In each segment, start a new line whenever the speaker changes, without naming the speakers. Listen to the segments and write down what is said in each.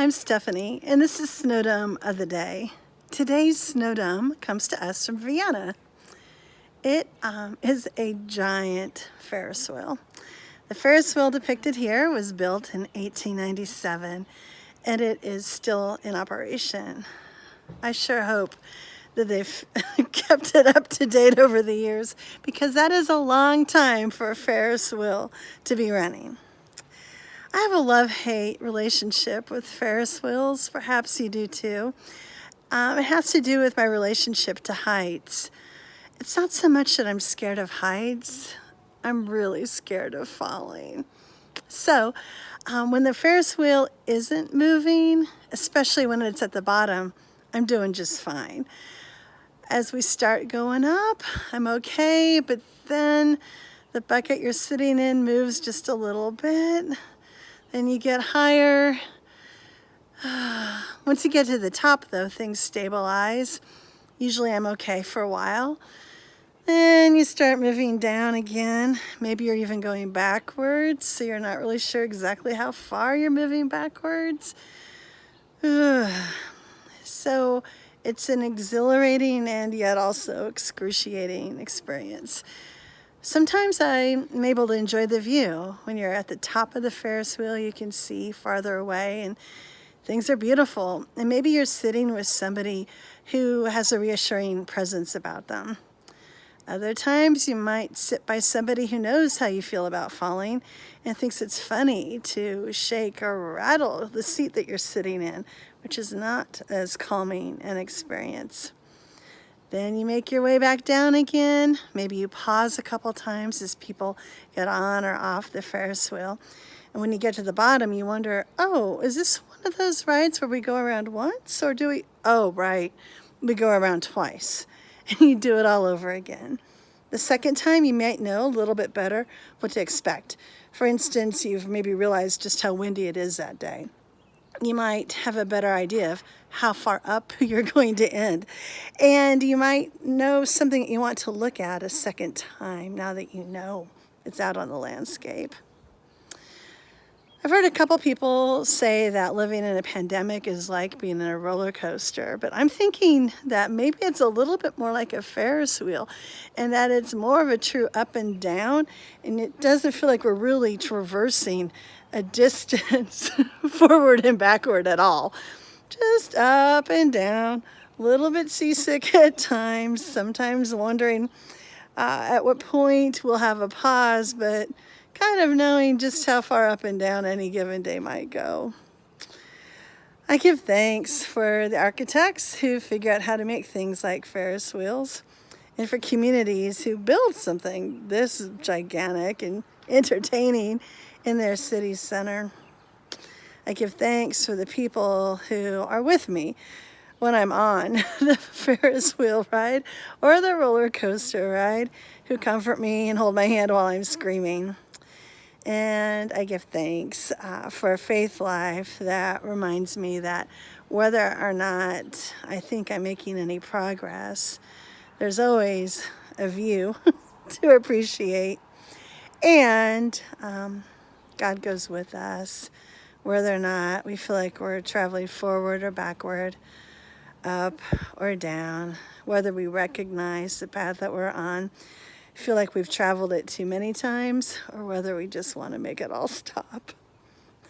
I'm Stephanie, and this is Snowdome of the Day. Today's Snowdome comes to us from Vienna. It is a giant Ferris wheel. The Ferris wheel depicted here was built in 1897, and it is still in operation. I sure hope that they've kept it up to date over the years, because that is a long time for a Ferris wheel to be running. I have a love-hate relationship with Ferris wheels. Perhaps you do too. It has to do with my relationship to heights. It's not so much that I'm scared of heights. I'm really scared of falling. So when the Ferris wheel isn't moving, especially when it's at the bottom, I'm doing just fine. As we start going up, I'm okay, but then the bucket you're sitting in moves just a little bit. Then you get higher. Once you get to the top, though, things stabilize. Usually I'm okay for a while. Then you start moving down again. Maybe you're even going backwards, so you're not really sure exactly how far you're moving backwards. So it's an exhilarating and yet also excruciating experience. Sometimes I'm able to enjoy the view. When you're at the top of the Ferris wheel, you can see farther away and things are beautiful. And maybe you're sitting with somebody who has a reassuring presence about them. Other times you might sit by somebody who knows how you feel about falling and thinks it's funny to shake or rattle the seat that you're sitting in, which is not as calming an experience. Then you make your way back down again. Maybe you pause a couple times as people get on or off the Ferris wheel. And when you get to the bottom, you wonder, oh, is this one of those rides where we go around once? Or do we, oh, right, we go around twice. And you do it all over again. The second time, you might know a little bit better what to expect. For instance, you've maybe realized just how windy it is that day. You might have a better idea of how far up you're going to end. And you might know something that you want to look at a second time now that you know it's out on the landscape. I've heard a couple people say that living in a pandemic is like being in a roller coaster, but I'm thinking that maybe it's a little bit more like a Ferris wheel and that it's more of a true up and down, and it doesn't feel like we're really traversing a distance forward and backward at all. Just up and down, a little bit seasick at times, sometimes wondering at what point we'll have a pause, but kind of knowing just how far up and down any given day might go. I give thanks for the architects who figure out how to make things like Ferris wheels, and for communities who build something this gigantic and entertaining in their city center. I give thanks for the people who are with me when I'm on the Ferris wheel ride or the roller coaster ride, who comfort me and hold my hand while I'm screaming. And I give thanks for a faith life that reminds me that whether or not I think I'm making any progress, there's always a view to appreciate. And God goes with us, whether or not we feel like we're traveling forward or backward, up or down, whether we recognize the path that we're on, feel like we've traveled it too many times, or whether we just want to make it all stop.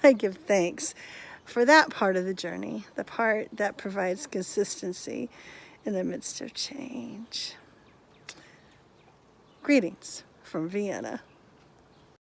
I give thanks for that part of the journey, the part that provides consistency in the midst of change. Greetings from Vienna.